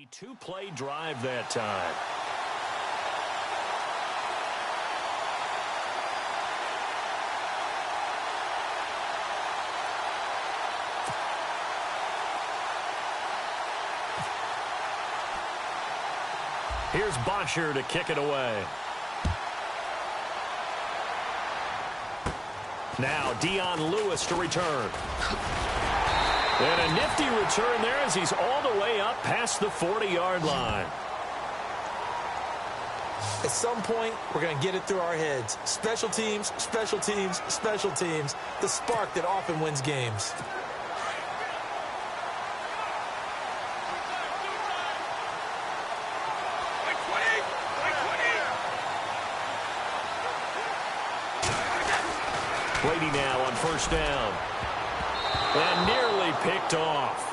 A two-play drive that time. Here's Bosher to kick it away. Now Dion Lewis to return. And a nifty return there as he's all the way up past the 40-yard line. At some point, we're going to get it through our heads. Special teams, special teams, special teams. The spark that often wins games. Brady now on first down. And nearly picked off.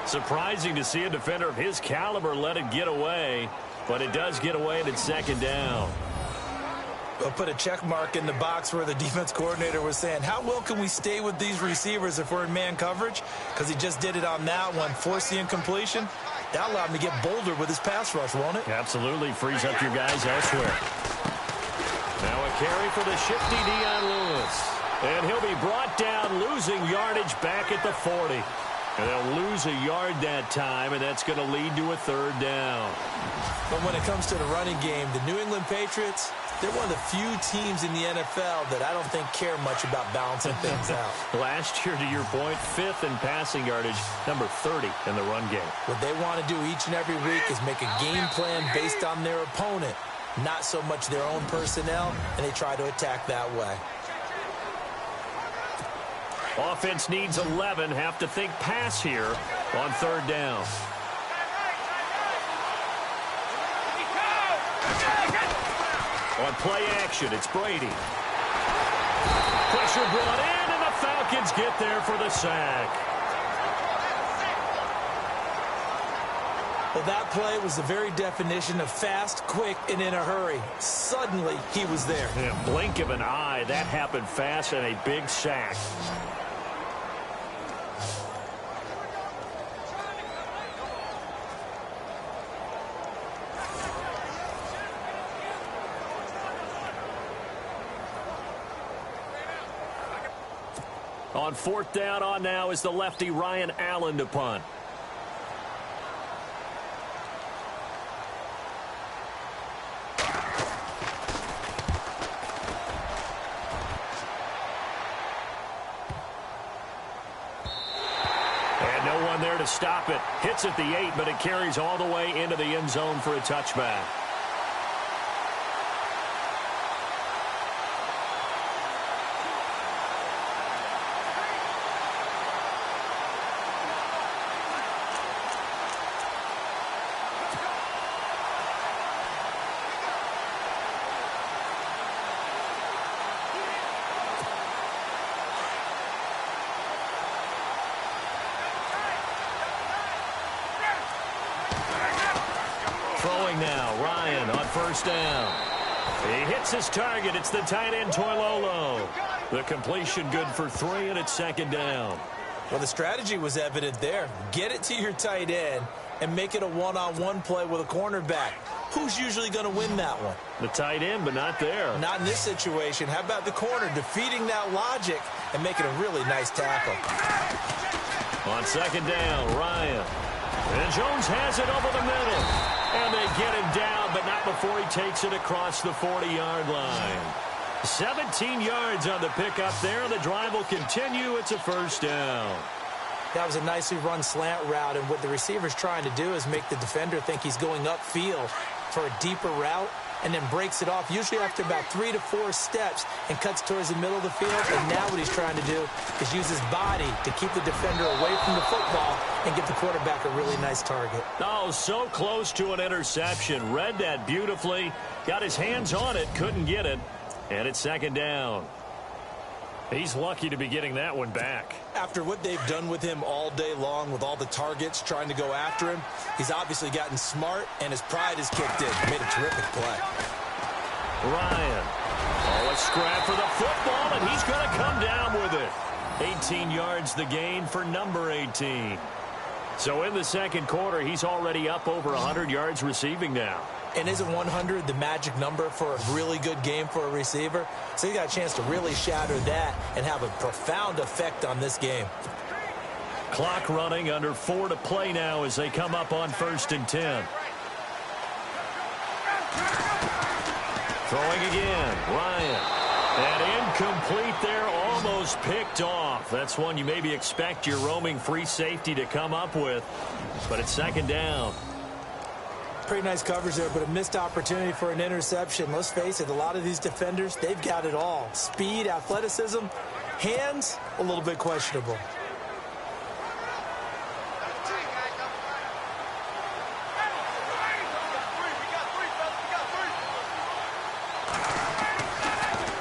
Surprising to see a defender of his caliber let it get away, but it does get away and it's second down. We'll put a check mark in the box where the defense coordinator was saying, how well can we stay with these receivers if we're in man coverage? Because he just did it on that one, forced the incompletion. That allowed him to get bolder with his pass rush, won't it? Absolutely, frees up your guys elsewhere. Now a carry for the shifty Dion Lewis. And he'll be brought down, losing yardage back at the 40. And they'll lose a yard that time, and that's going to lead to a third down. But when it comes to the running game, the New England Patriots, they're one of the few teams in the NFL that I don't think care much about balancing things out. Last year, to your point, 5th in passing yardage, number 30 in the run game. What they want to do each and every week is make a game plan based on their opponent, not so much their own personnel, and they try to attack that way. Offense needs 11. Have to think pass here on third down. On play action, it's Brady. Pressure brought in, and the Falcons get there for the sack. Well, that play was the very definition of fast, quick, and in a hurry. Suddenly, he was there. In a blink of an eye, that happened fast and a big sack. On fourth down on now is the lefty Ryan Allen to punt. And no one there to stop it. Hits at the 8, but it carries all the way into the end zone for a touchback. Throwing now, Ryan on first down. He hits his target. It's the tight end, Toilolo. The completion good for 3, and it's second down. Well, the strategy was evident there. Get it to your tight end and make it a one-on-one play with a cornerback. Who's usually going to win that one? The tight end, but not there. Not in this situation. How about the corner defeating that logic and making a really nice tackle? On second down, Ryan. And Jones has it over the middle. And they get him down, but not before he takes it across the 40-yard line. 17 yards on the pickup there. The drive will continue. It's a first down. That was a nicely run slant route, and what the receiver's trying to do is make the defender think he's going upfield for a deeper route, and then breaks it off, usually after about 3 to 4 steps, and cuts towards the middle of the field. And now what he's trying to do is use his body to keep the defender away from the football and give the quarterback a really nice target. Oh, so close to an interception. Read that beautifully. Got his hands on it, couldn't get it. And it's second down. He's lucky to be getting that one back. After what they've done with him all day long with all the targets trying to go after him, he's obviously gotten smart, and his pride is kicked in. Made a terrific play. Ryan. Oh, a scrap for the football, and he's going to come down with it. 18 yards the gain for number 18. So in the second quarter, he's already up over 100 yards receiving now. And isn't 100 the magic number for a really good game for a receiver? So he got a chance to really shatter that and have a profound effect on this game. Clock running, under 4 to play now as they come up on 1st and 10. Throwing again, Ryan. And incomplete there, almost picked off. That's one you maybe expect your roaming free safety to come up with. But it's 2nd down. Pretty nice coverage there, but a missed opportunity for an interception. Let's face it, a lot of these defenders, they've got it all. Speed, athleticism, hands, a little bit questionable.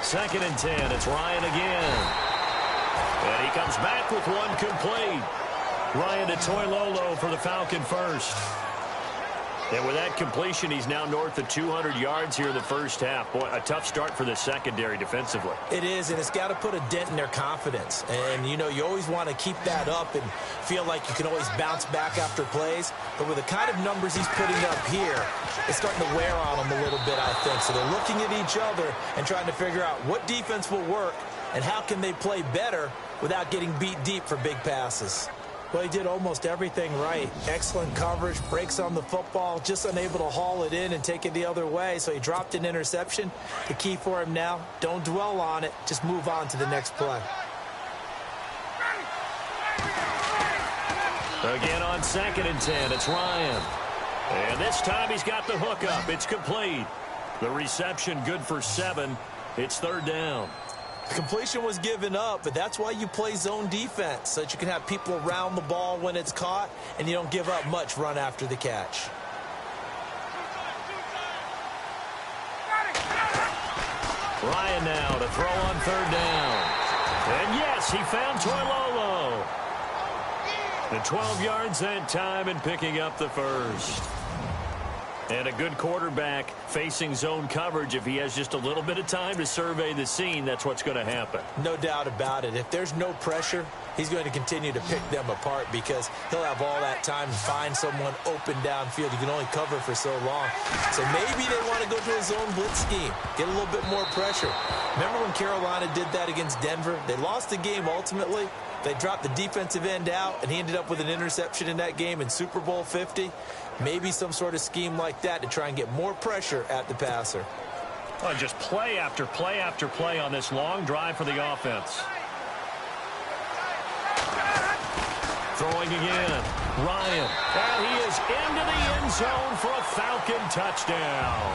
Second and 10. It's Ryan again. And he comes back with one complete. Ryan to Toilolo for the Falcon first. And with that completion, he's now north of 200 yards here in the first half. Boy, a tough start for the secondary defensively. It is, and it's got to put a dent in their confidence. And, you know, you always want to keep that up and feel like you can always bounce back after plays. But with the kind of numbers he's putting up here, it's starting to wear on them a little bit, I think. So they're looking at each other and trying to figure out what defense will work and how can they play better without getting beat deep for big passes. Well, he did almost everything right. Excellent coverage, breaks on the football, just unable to haul it in and take it the other way. So he dropped an interception. The key for him now, don't dwell on it. Just move on to the next play. Again on 2nd and 10, it's Ryan. And this time he's got the hook up. It's complete. The reception good for 7. It's 3rd down. The completion was given up, but that's why you play zone defense, so that you can have people around the ball when it's caught, and you don't give up much run after the catch. Ryan now to throw on 3rd down. And yes, he found Toilolo. The 12 yards that time and picking up the first. And a good quarterback facing zone coverage. If he has just a little bit of time to survey the scene, that's what's going to happen. No doubt about it. If there's no pressure, he's going to continue to pick them apart because he'll have all that time to find someone open downfield. You can only cover for so long. So maybe they want to go to a zone blitz scheme, get a little bit more pressure. Remember when Carolina did that against Denver? They lost the game ultimately. They dropped the defensive end out, and he ended up with an interception in that game in Super Bowl 50. Maybe some sort of scheme like that to try and get more pressure at the passer. Well, just play after play after play on this long drive for the offense. Throwing again. Ryan. And he is into the end zone for a Falcon touchdown.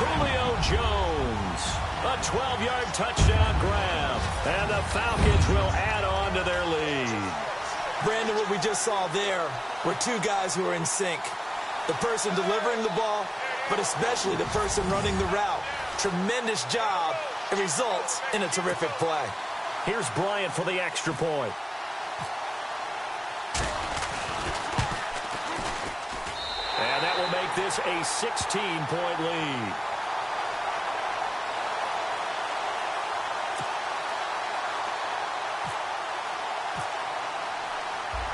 Julio Jones. A 12-yard touchdown grab. And the Falcons will add on to their lead. Brandon, what we just saw there were two guys who are in sync. The person delivering the ball, but especially the person running the route. Tremendous job. It results in a terrific play. Here's Bryant for the extra point. And that will make this a 16-point lead.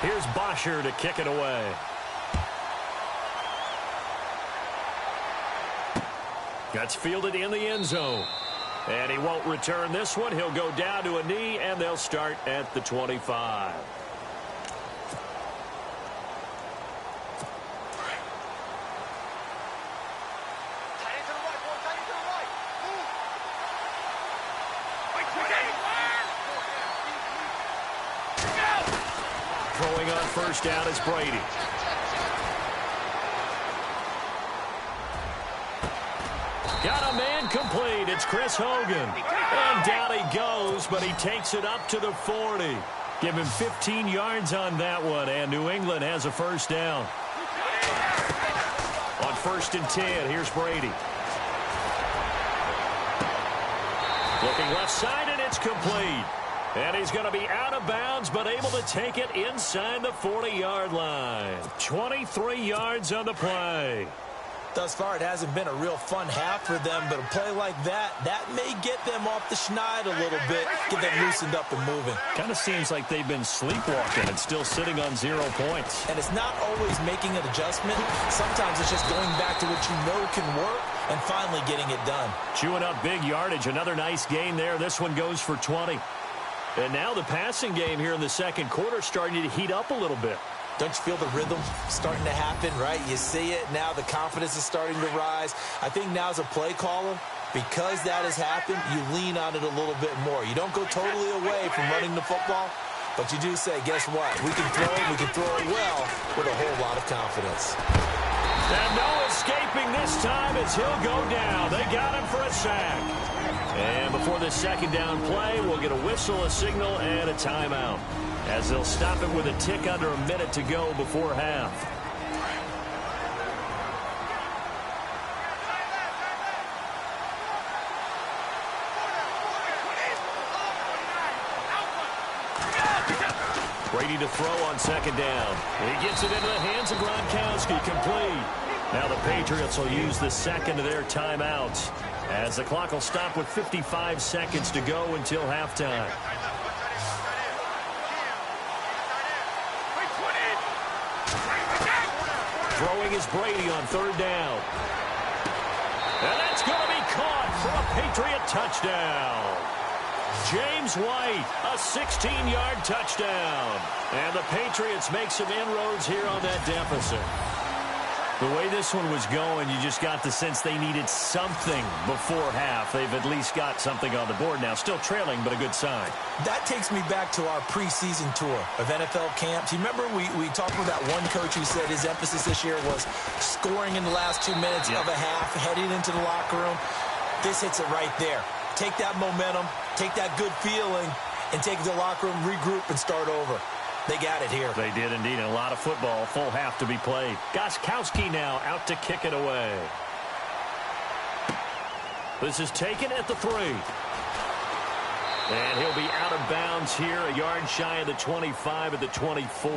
Here's Bosher to kick it away. That's fielded in the end zone. And he won't return this one. He'll go down to a knee, and they'll start at the 25. Throwing on 1st down is Brady. Got a man complete. It's Chris Hogan. And down he goes, but he takes it up to the 40. Give him 15 yards on that one, and New England has a 1st down. On 1st and 10, here's Brady. Looking left side, and it's complete. And he's going to be out of bounds, but able to take it inside the 40-yard line. 23 yards on the play. Thus far, it hasn't been a real fun half for them, but a play like that may get them off the schneid a little bit, get them loosened up and moving. Kind of seems like they've been sleepwalking and still sitting on 0 points. And it's not always making an adjustment. Sometimes it's just going back to what you know can work and finally getting it done. Chewing up big yardage. Another nice gain there. This one goes for 20. And now the passing game here in the second quarter starting to heat up a little bit. Don't you feel the rhythm starting to happen, right? You see it now. The confidence is starting to rise. I think now as a play caller, because that has happened, you lean on it a little bit more. You don't go totally away from running the football, but you do say, guess what? We can throw it. We can throw it well with a whole lot of confidence. And no escaping this time as he'll go down. They got him for a sack. And before this second down play, we'll get a whistle, a signal, and a timeout, as they'll stop it with a tick under a minute to go before half. Ready to throw on second down. He gets it into the hands of Gronkowski, complete. Now the Patriots will use the second of their timeouts, as the clock will stop with 55 seconds to go until halftime. Throwing is Brady on third down. And that's going to be caught for a Patriot touchdown. James White, a 16-yard touchdown. And the Patriots make some inroads here on that deficit. The way this one was going, you just got the sense they needed something before half. They've at least got something on the board now. Still trailing, but a good sign. That takes me back to our preseason tour of NFL camps. You remember we talked with that one coach who said his emphasis this year was scoring in the last 2 minutes of a half, heading into the locker room. This hits it right there. Take that momentum, take that good feeling, and take it to the locker room, regroup, and start over. They got it here. They did indeed. And a lot of football, full half to be played. Goskowski now out to kick it away. This is taken at the 3. And he'll be out of bounds here, a yard shy of the 25 at the 24.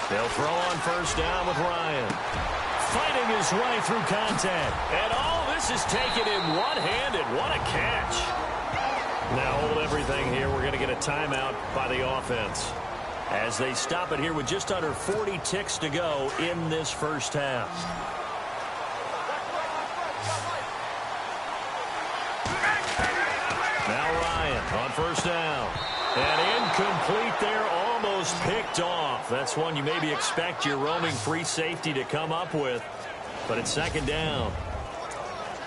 They'll throw on first down with Ryan. Fighting his way through contact. And all this is taken in one-handed. What a catch. Now hold everything here. We're going to get a timeout by the offense, as they stop it here with just under 40 ticks to go in this first half. Now Ryan on first down. And incomplete there, almost picked off. That's one you maybe expect your roaming free safety to come up with, but it's second down.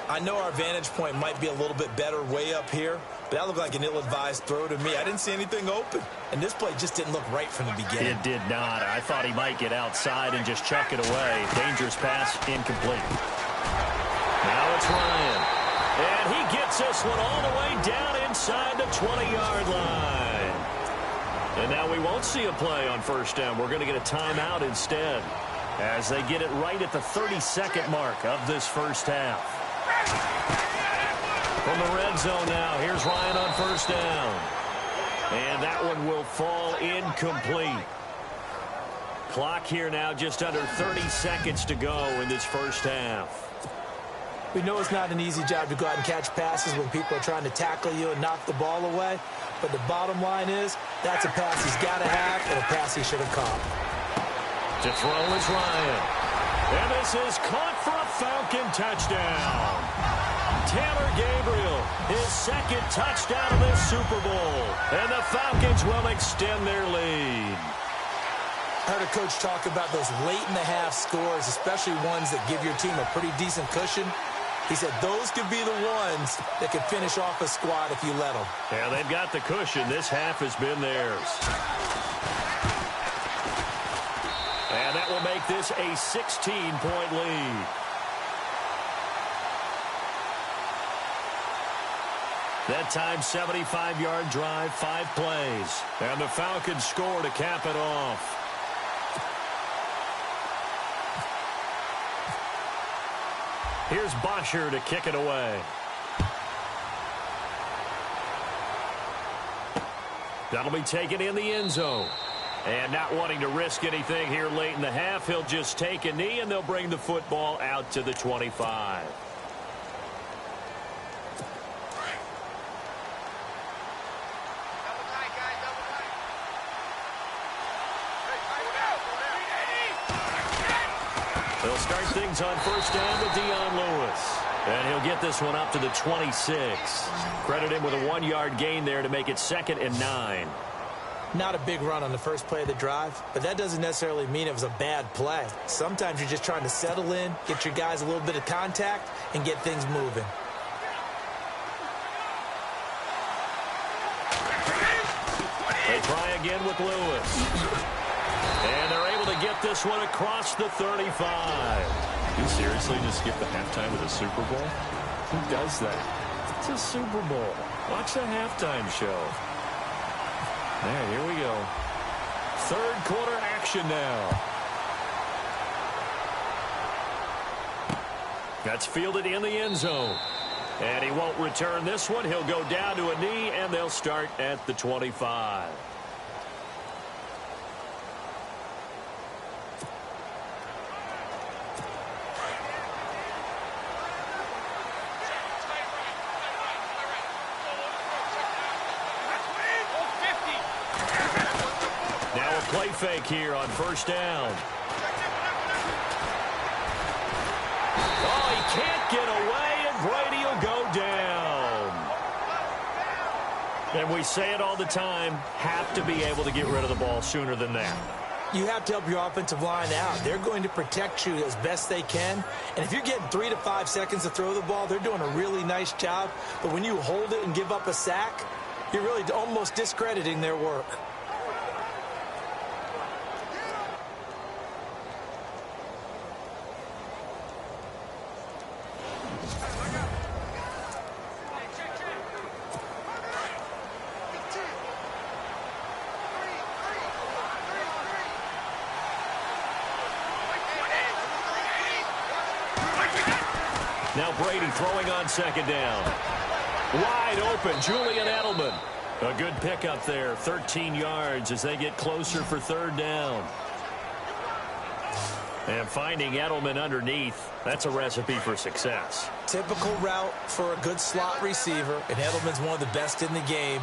I know our vantage point might be a little bit better way up here, but that looked like an ill-advised throw to me. I didn't see anything open, and this play just didn't look right from the beginning. It did not. I thought he might get outside and just chuck it away. Dangerous pass, incomplete. Now it's Ryan. And he gets this one all the way down inside the 20-yard line. And now we won't see a play on first down. We're going to get a timeout instead, as they get it right at the 32nd mark of this first half. From the red zone now, here's Ryan on first down. And that one will fall incomplete. Clock here now just under 30 seconds to go in this first half. We know it's not an easy job to go out and catch passes when people are trying to tackle you and knock the ball away. But the bottom line is, that's a pass he's got to have and a pass he should have caught. To throw is Ryan. And this is caught for a Falcon touchdown. Taylor Gabriel, his second touchdown of this Super Bowl. And the Falcons will extend their lead. I heard a coach talk about those late-in-the-half scores, especially ones that give your team a pretty decent cushion. He said those could be the ones that could finish off a squad if you let them. Yeah, they've got the cushion. This half has been theirs. And that will make this a 16-point lead. That time, 75-yard drive, 5 plays. And the Falcons score to cap it off. Here's Bosher to kick it away. That'll be taken in the end zone. And not wanting to risk anything here late in the half, he'll just take a knee, and they'll bring the football out to the 25. They'll start things on first down with Dion Lewis. And he'll get this one up to the 26. Credit him with a 1-yard gain there to make it 2nd and 9. Not a big run on the first play of the drive, but that doesn't necessarily mean it was a bad play. Sometimes you're just trying to settle in, get your guys a little bit of contact, and get things moving. They try again with Lewis. And they're able to get this one across the 35. You seriously just skip the halftime of the Super Bowl? Who does that? It's a Super Bowl. Watch the halftime show. All right, here we go. Third quarter action now. That's fielded in the end zone. And he won't return this one. He'll go down to a knee, and they'll start at the 25. Play fake here on first down. Oh, he can't get away, and Brady will go down. And we say it all the time, have to be able to get rid of the ball sooner than that. You have to help your offensive line out. They're going to protect you as best they can. And if you're getting 3 to 5 seconds to throw the ball, they're doing a really nice job. But when you hold it and give up a sack, you're really almost discrediting their work. Now Brady throwing on second down. Wide open, Julian Edelman. A good pickup there, 13 yards as they get closer for third down. And finding Edelman underneath, that's a recipe for success. Typical route for a good slot receiver, and Edelman's one of the best in the game.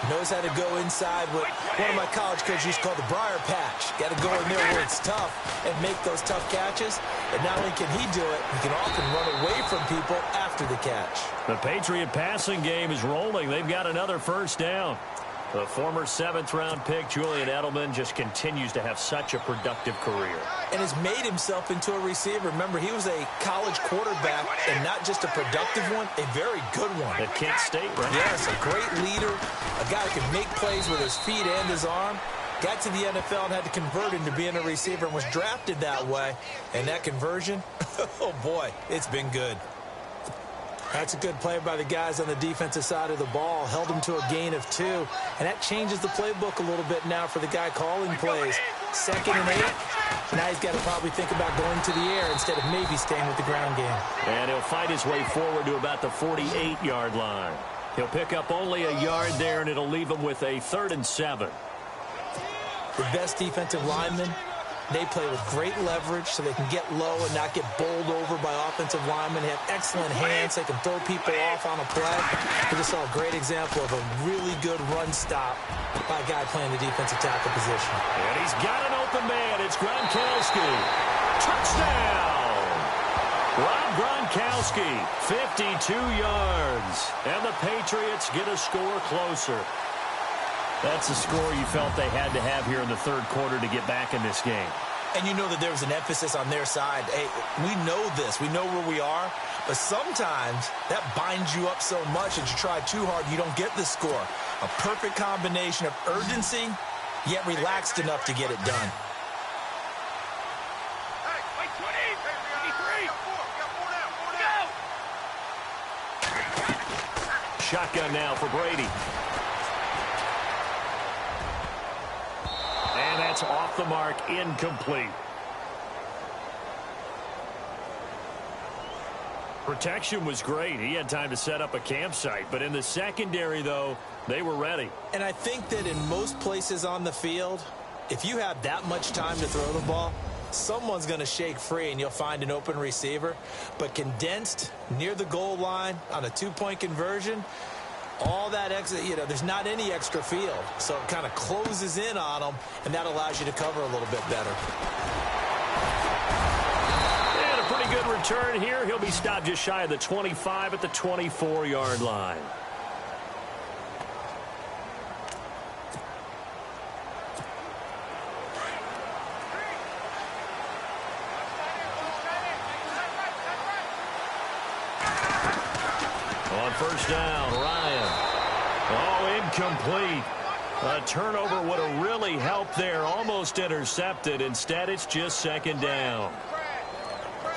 Knows how to go inside what one of my college coaches used to call the briar patch. Got to go in there where it's tough and make those tough catches. And not only can he do it, he can often run away from people after the catch. The Patriot passing game is rolling. They've got another first down. The former 7th-round pick, Julian Edelman, just continues to have such a productive career. And has made himself into a receiver. Remember, he was a college quarterback, and not just a productive one, a very good one. At Kent State, right? Yes, a great leader, a guy who can make plays with his feet and his arm. Got to the NFL and had to convert into being a receiver and was drafted that way. And that conversion, oh boy, it's been good. That's a good play by the guys on the defensive side of the ball. Held them to a gain of 2. And that changes the playbook a little bit now for the guy calling plays. 2nd and 8. Now he's got to probably think about going to the air instead of maybe staying with the ground game. And he'll fight his way forward to about the 48-yard line. He'll pick up only a yard there, and it'll leave him with a 3rd and 7. The best defensive linemen, they play with great leverage so they can get low and not get bowled over by offensive linemen. They have excellent hands. They can throw people off on a play. We just saw a great example of a really good run stop by a guy playing the defensive tackle position. And he's got an open man. It's Gronkowski. Touchdown! Rob Gronkowski, 52 yards. And the Patriots get a score closer. That's a score you felt they had to have here in the third quarter to get back in this game. And you know that there was an emphasis on their side. Hey, we know this. We know where we are. But sometimes that binds you up so much that you try too hard and you don't get the score. A perfect combination of urgency, yet relaxed enough to get it done. shotgun now for Brady. And that's off the mark, incomplete. Protection was great. He had time to set up a campsite. But in the secondary, though, they were ready. And I think that in most places on the field, if you have that much time to throw the ball, someone's going to shake free and you'll find an open receiver. But condensed near the goal line on a two-point conversion, all that extra, there's not any extra field. So it kind of closes in on them, and that allows you to cover a little bit better. And a pretty good return here. He'll be stopped just shy of the 25 at the 24-yard line. On first down, Ryan. Oh, incomplete. A turnover would have really helped there. Almost intercepted. Instead, it's just second down.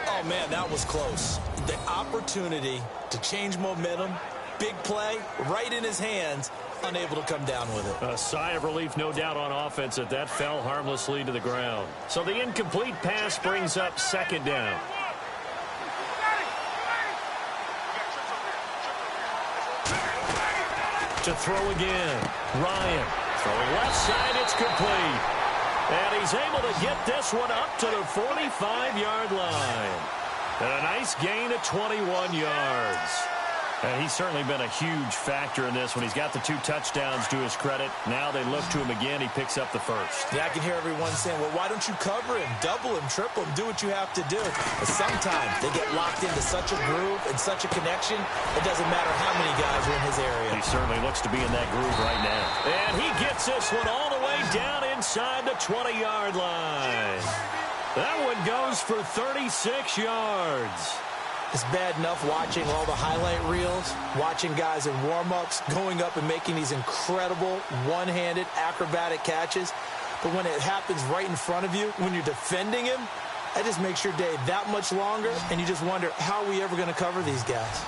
Oh, man, that was close. The opportunity to change momentum, big play, right in his hands, unable to come down with it. A sigh of relief, no doubt, on offense that fell harmlessly to the ground. So the incomplete pass brings up second down. To throw again. Ryan throwing left side. It's complete. And he's able to get this one up to the 45-yard line. And a nice gain of 21 yards. And he's certainly been a huge factor in this when he's got the 2 touchdowns to his credit. Now they look to him again. He picks up the first. Yeah, I can hear everyone saying, well, why don't you cover him, double him, triple him, do what you have to do. But sometimes they get locked into such a groove and such a connection, it doesn't matter how many guys are in his area. He certainly looks to be in that groove right now. And he gets this one all the way down inside the 20-yard line. That one goes for 36 yards. It's bad enough watching all the highlight reels, watching guys in warm-ups, going up and making these incredible one-handed acrobatic catches. But when it happens right in front of you, when you're defending him, that just makes your day that much longer, and you just wonder, how are we ever going to cover these guys?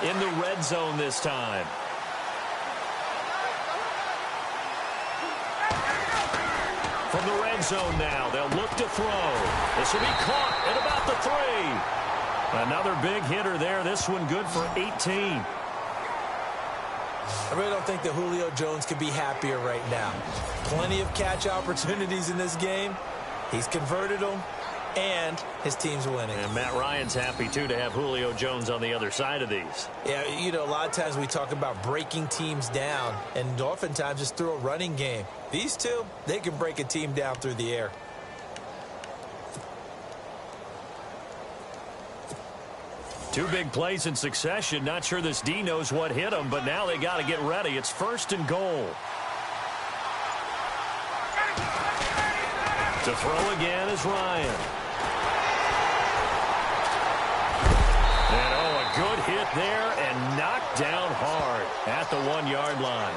In the red zone this time. From the red zone now, they'll look to throw. This will be caught at about the 3. Another big hitter there. This one good for 18. I really don't think that Julio Jones could be happier right now. Plenty of catch opportunities in this game. He's converted them, and his team's winning. And Matt Ryan's happy, too, to have Julio Jones on the other side of these. Yeah, a lot of times we talk about breaking teams down, and oftentimes just through a running game. These two, they can break a team down through the air. Two big plays in succession. Not sure this D knows what hit him, but now they got to get ready. It's first and goal. To throw again is Ryan. And a good hit there and knocked down hard at the 1-yard line.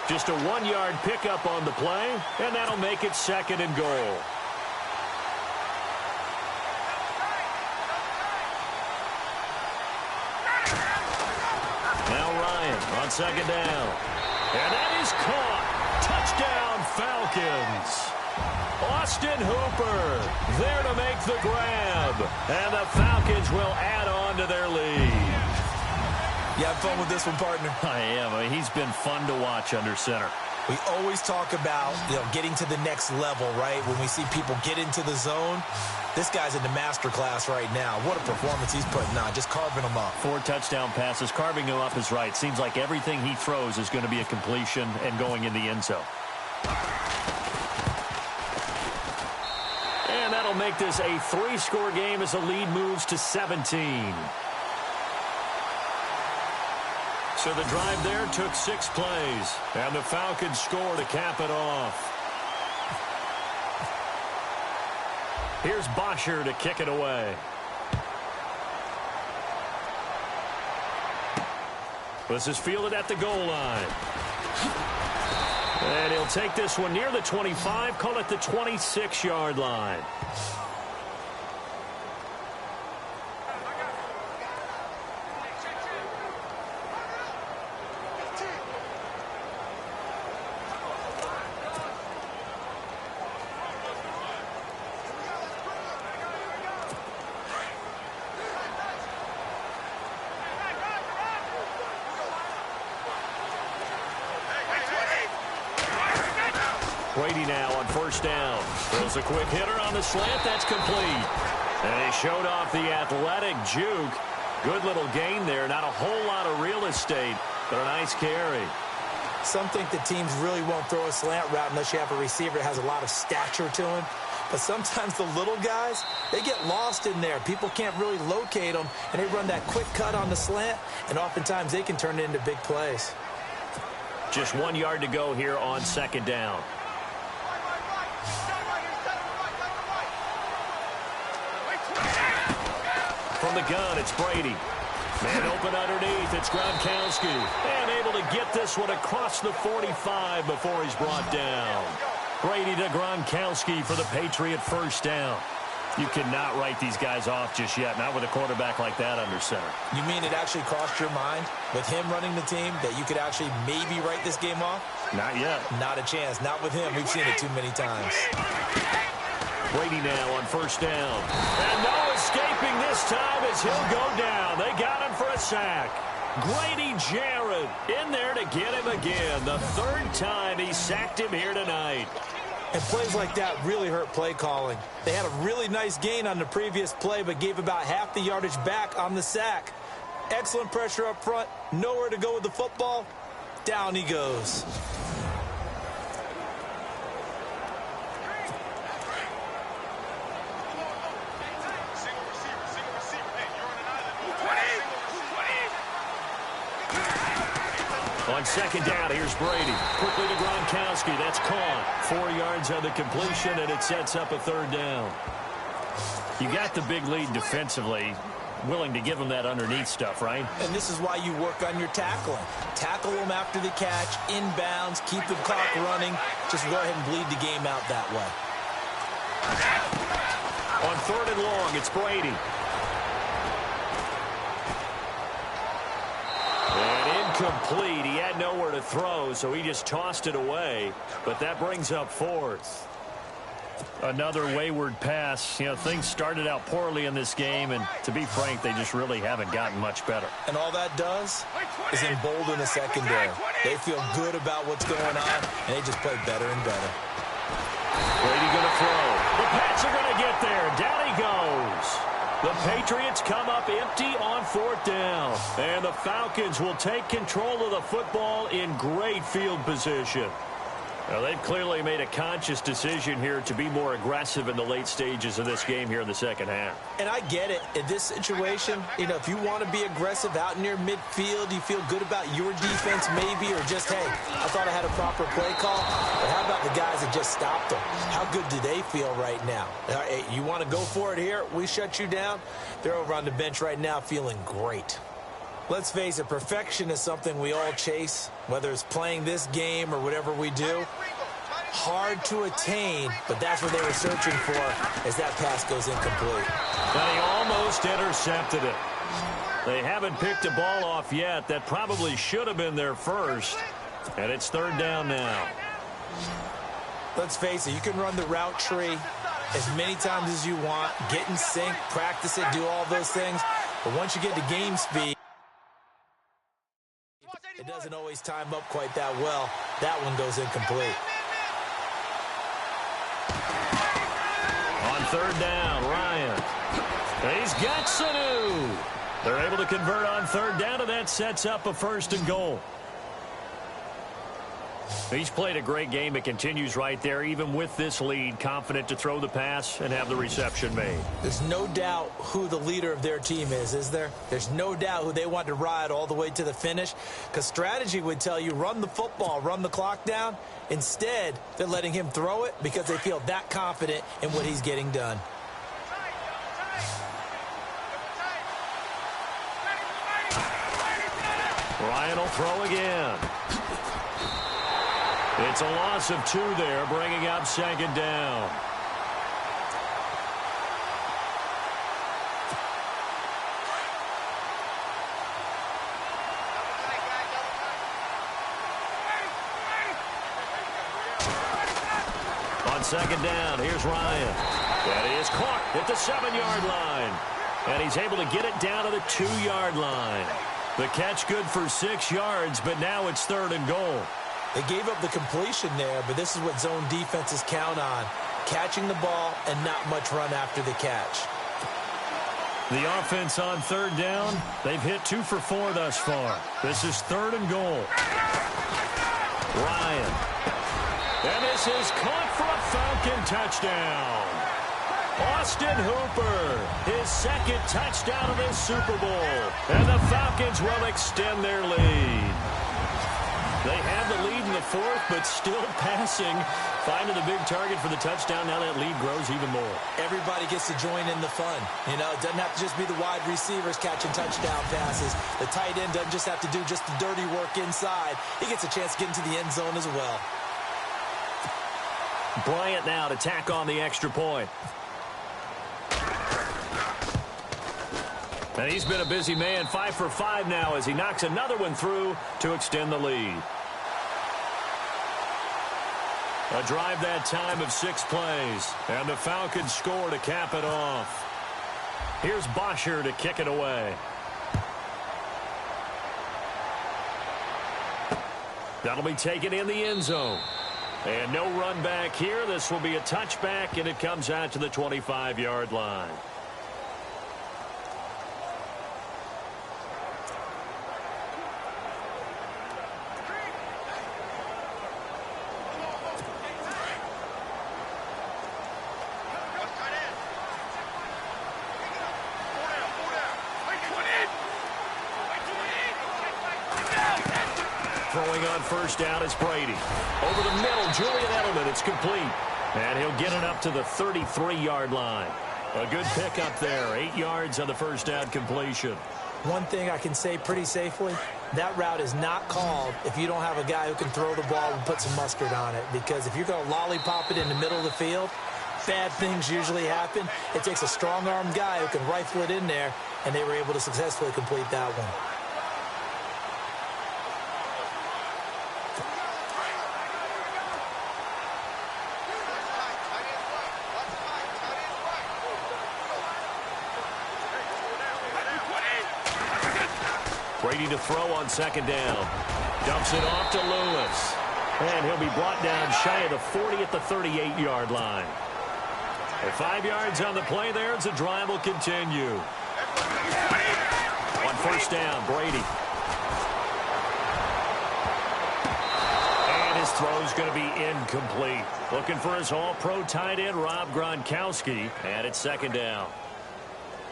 Just a 1-yard pickup on the play, and that'll make it second and goal. Now Ryan on second down. And that is caught. Touchdown, Falcons. Austin Hooper there to make the grab. And the Falcons will add on to their lead. You have fun with this one, partner? I am. I mean, he's been fun to watch under center. We always talk about, getting to the next level, right? When we see people get into the zone. This guy's in the master class right now. What a performance he's putting on, just carving them up. 4 touchdown passes. Carving him up is right. Seems like everything he throws is going to be a completion and going in the end zone. And that'll make this a 3-score game as the lead moves to 17. So the drive there took 6 plays, and the Falcons score to cap it off. Here's Bosher to kick it away. This is fielded at the goal line. And he'll take this one near the 25, call it the 26-yard line. Brady now on first down. Throws a quick hitter on the slant. That's complete. And he showed off the athletic juke. Good little gain there. Not a whole lot of real estate, but a nice carry. Some think the teams really won't throw a slant route unless you have a receiver that has a lot of stature to him. But sometimes the little guys, they get lost in there. People can't really locate them, and they run that quick cut on the slant, and oftentimes they can turn it into big plays. Just 1 yard to go here on second down. From the gun, it's Brady. Man open underneath, it's Gronkowski. And able to get this one across the 45 before he's brought down. Brady to Gronkowski for the Patriot first down. You cannot write these guys off just yet, not with a quarterback like that under center. You mean it actually crossed your mind with him running the team that you could actually maybe write this game off? Not yet. Not a chance. Not with him. We've seen it too many times. Brady now on first down. And no escaping this time as he'll go down. They got him for a sack. Grady Jarrett in there to get him again. The third time he sacked him here tonight. And plays like that really hurt play calling. They had a really nice gain on the previous play, but gave about half the yardage back on the sack. Excellent pressure up front. Nowhere to go with the football. Down he goes. On second down, here's Brady. Quickly to Gronkowski. That's caught. 4 yards on the completion, and it sets up a third down. You got the big lead defensively. Willing to give them that underneath stuff, right? And this is why you work on your tackling. Tackle them after the catch, inbounds, keep the clock running. Just go ahead and bleed the game out that way. On third and long, it's Brady. Incomplete. He had nowhere to throw, so he just tossed it away. But that brings up fourth. Another wayward pass. You know, things started out poorly in this game, and to be frank, they just really haven't gotten much better. And all that does is embolden the secondary. They feel good about what's going on, and they just play better and better. Brady going to throw. The Pats are going to get there. Down he goes. The Patriots come up empty on fourth down. And the Falcons will take control of the football in great field position. Now, they've clearly made a conscious decision here to be more aggressive in the late stages of this game here in the second half. And I get it. In this situation, you know, if you want to be aggressive out near midfield, you feel good about your defense maybe, or just, hey, I thought I had a proper play call. But how about the guys that just stopped them? How good do they feel right now? Hey, you want to go for it here? We shut you down? They're over on the bench right now feeling great. Let's face it, perfection is something we all chase, whether it's playing this game or whatever we do. Hard to attain, but that's what they were searching for as that pass goes incomplete. And he almost intercepted it. They haven't picked a ball off yet. That probably should have been their first. And it's third down now. Let's face it, you can run the route tree as many times as you want, get in sync, practice it, do all those things. But once you get to game speed, it doesn't always time up quite that well. That one goes incomplete. On third down, Ryan. He's got Sanu. They're able to convert on third down, and that sets up a first and goal. He's played a great game. It continues right there, even with this lead, confident to throw the pass and have the reception made. There's no doubt who the leader of their team is there? There's no doubt who they want to ride all the way to the finish, because strategy would tell you run the football, run the clock down. Instead, they're letting him throw it because they feel that confident in what he's getting done. Ryan will throw again. It's a loss of 2 there, bringing up second down. On second down, here's Ryan. And he is caught at the 7-yard line. And he's able to get it down to the 2-yard line. The catch good for 6 yards, but now it's 3rd and goal. They gave up the completion there, but this is what zone defenses count on. Catching the ball and not much run after the catch. The offense on 3rd down, they've hit 2 for 4 thus far. This is 3rd and goal. Ryan. And this is caught for a Falcon touchdown. Austin Hooper, his 2nd touchdown of this Super Bowl. And the Falcons will extend their lead. They have the lead in the 4th, but still passing. Finding the big target for the touchdown. Now that lead grows even more. Everybody gets to join in the fun. You know, it doesn't have to just be the wide receivers catching touchdown passes. The tight end doesn't just have to do just the dirty work inside. He gets a chance to get into the end zone as well. Bryant now to tack on the extra point. And he's been a busy man, 5 for 5 now as he knocks another one through to extend the lead. A drive that time of 6 plays. And the Falcons score to cap it off. Here's Bosher to kick it away. That'll be taken in the end zone. And no run back here. This will be a touchback, and it comes out to the 25-yard line. Throwing on first down is Brady. Over the middle, Julian Edelman. It's complete. And he'll get it up to the 33-yard line. A good pickup there. 8 yards on the first down completion. One thing I can say pretty safely, that route is not called if you don't have a guy who can throw the ball and put some mustard on it. Because if you're going to lollipop it in the middle of the field, bad things usually happen. It takes a strong-armed guy who can rifle it in there, and they were able to successfully complete that one. Brady to throw on second down. Dumps it off to Lewis. And he'll be brought down shy of the 40 at the 38-yard line. At 5 yards on the play there, as the drive will continue. On first down, Brady. And his throw's going to be incomplete. Looking for his all-pro tight end, Rob Gronkowski. And it's second down.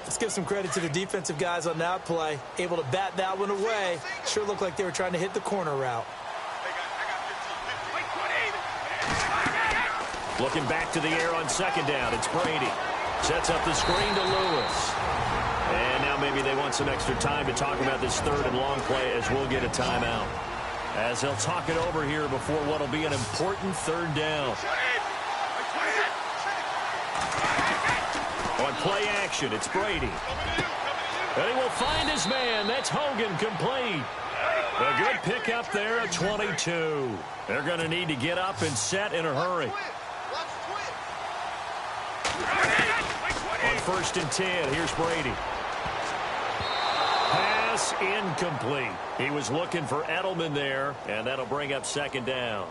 Let's give some credit to the defensive guys on that play. Able to bat that one away. Sure looked like they were trying to hit the corner route. Looking back to the air on second down. It's Brady. Sets up the screen to Lewis. And now maybe they want some extra time to talk about this 3rd and long play as we'll get a timeout. As they'll talk it over here before what will be an important 3rd down. On play action, it's Brady. And he will find his man. That's Hogan, complete. A good pickup there at 22. They're going to need to get up and set in a hurry. On 1st and 10, here's Brady. Pass incomplete. He was looking for Edelman there, and that'll bring up second down.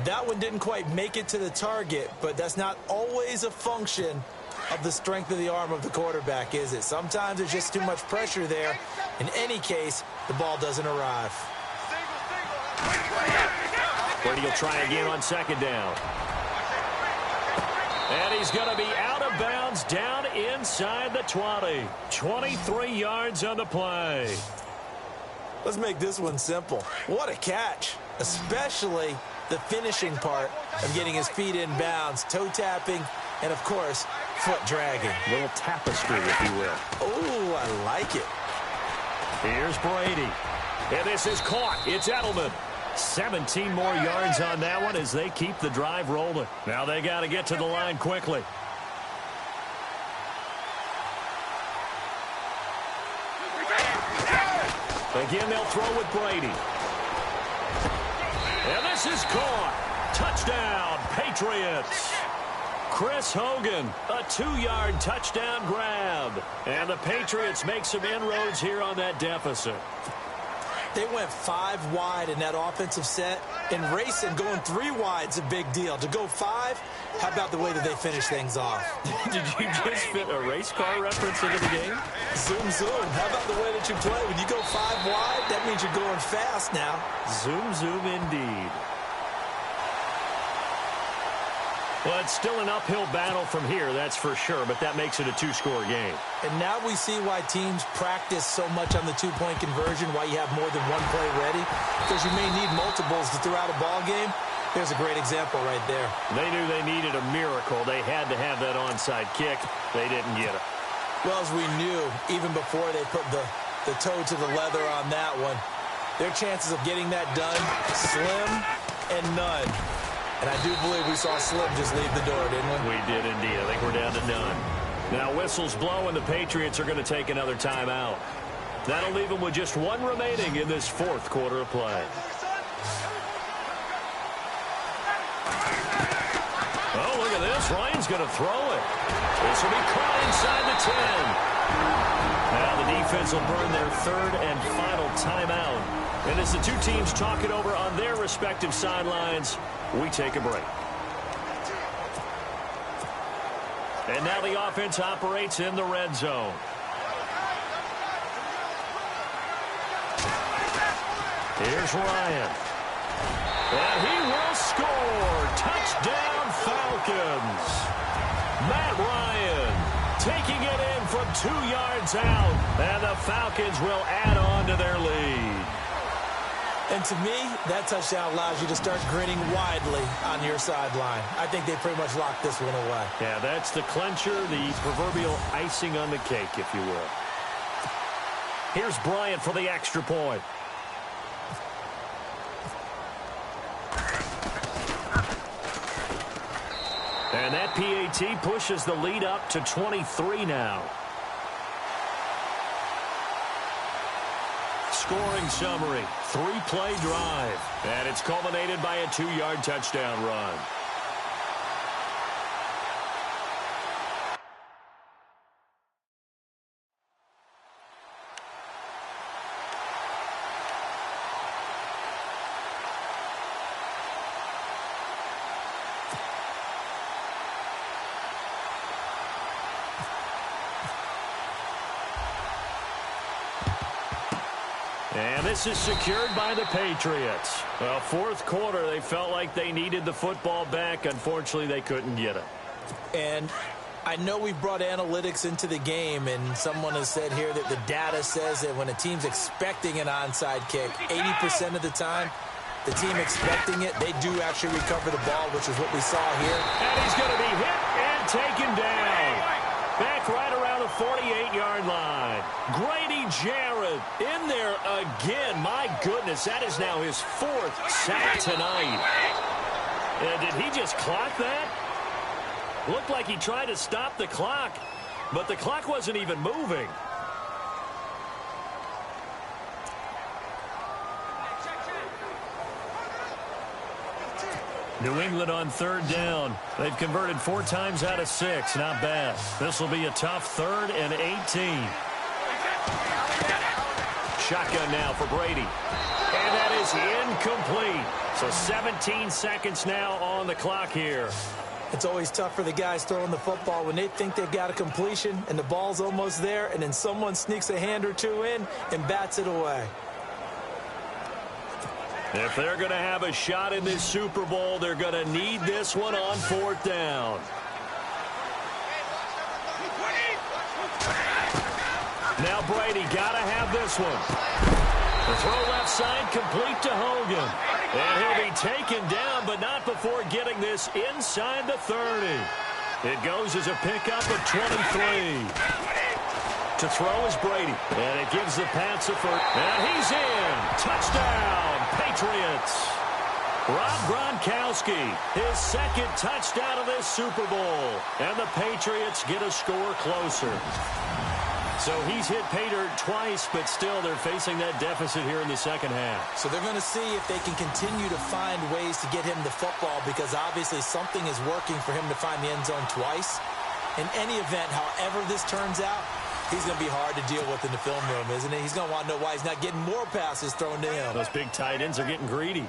That one didn't quite make it to the target, but that's not always a function of the strength of the arm of the quarterback, is it? Sometimes there's just too much pressure there. In any case, the ball doesn't arrive. Brady will try again on second down. And he's going to be out of bounds down inside the 20. 23 yards on the play. Let's make this one simple. What a catch, especially the finishing part of getting his feet in bounds, toe tapping, and, of course, foot dragging. A little tapestry, if you will. Oh, I like it. Here's Brady. And this is caught. It's Edelman. 17 more yards on that one as they keep the drive rolling. Now they got to get to the line quickly. Again, they'll throw with Brady. And this is caught. Touchdown, Patriots. Chris Hogan, a 2-yard touchdown grab. And the Patriots make some inroads here on that deficit. They went 5 wide in that offensive set. And racing, going 3 wide is a big deal. To go 5, how about the way that they finish things off? Did you just fit a race car reference into the game? Zoom, zoom. How about the way that you play? When you go 5 wide, that means you're going fast now. Zoom, zoom indeed. Well, it's still an uphill battle from here, that's for sure, but that makes it a 2-score game. And now we see why teams practice so much on the 2-point conversion, why you have more than one play ready, because you may need multiples to throw out a ball game. There's a great example right there. They knew they needed a miracle. They had to have that onside kick. They didn't get it. Well, as we knew, even before they put the toe to the leather on that one, their chances of getting that done, slim and none. And I do believe we saw Slim just leave the door, didn't we? We did indeed. I think we're down to none. Now whistles blow and the Patriots are going to take another timeout. That'll leave them with just 1 remaining in this 4th quarter of play. Oh, look at this. Ryan's going to throw it. This will be caught inside the 10. Now the defense will burn their 3rd and final timeout. And as the two teams talk it over on their respective sidelines, we take a break. And now the offense operates in the red zone. Here's Ryan. And he will score. Touchdown, Falcons. Matt Ryan taking it in from 2 yards out. And the Falcons will add on to their lead. And to me, that touchdown allows you to start grinning widely on your sideline. I think they pretty much locked this one away. Yeah, that's the clincher, the proverbial icing on the cake, if you will. Here's Bryant for the extra point. And that PAT pushes the lead up to 23 now. Scoring summary, 3-play drive. And it's culminated by a 2-yard touchdown run. And this is secured by the Patriots. Well, 4th quarter, they felt like they needed the football back. Unfortunately, they couldn't get it. And I know we brought analytics into the game, and someone has said here that the data says that when a team's expecting an onside kick, 80% of the time, the team expecting it, they do actually recover the ball, which is what we saw here. And he's going to be hit and taken down. Back right around the 48-yard line. Grady Jarrett in there again. My goodness, that is now his 4th sack tonight. And did he just clock that? Looked like he tried to stop the clock, but the clock wasn't even moving. New England on 3rd down. They've converted 4 times out of 6. Not bad. This will be a tough 3rd and 18. Shotgun now for Brady. And that is incomplete. So 17 seconds now on the clock here. It's always tough for the guys throwing the football when they think they've got a completion and the ball's almost there, and then someone sneaks a hand or two in and bats it away. If they're going to have a shot in this Super Bowl, they're going to need this one on 4th down. Now Brady got to have this one. The throw left side complete to Hogan. And he'll be taken down, but not before getting this inside the 30. It goes as a pickup of 23. To throw is Brady. And it gives the pass a first. And he's in. Touchdown, Patriots. Rob Gronkowski, his second touchdown of this Super Bowl. And the Patriots get a score closer. So he's hit pay dirt twice, but still they're facing that deficit here in the second half. So they're going to see if they can continue to find ways to get him the football, because obviously something is working for him to find the end zone twice. In any event, however this turns out, he's going to be hard to deal with in the film room, isn't he? He's going to want to know why he's not getting more passes thrown to him. Those big tight ends are getting greedy.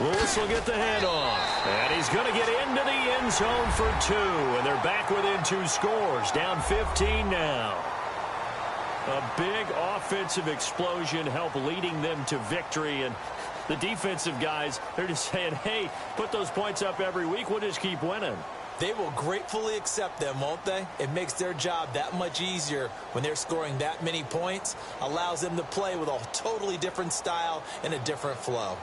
Lewis will get the handoff. And he's going to get into the end zone for 2. And they're back within 2 scores. Down 15 now. A big offensive explosion helped leading them to victory. And the defensive guys, they're just saying, hey, put those points up every week. We'll just keep winning. They will gratefully accept them, won't they? It makes their job that much easier when they're scoring that many points. Allows them to play with a totally different style and a different flow.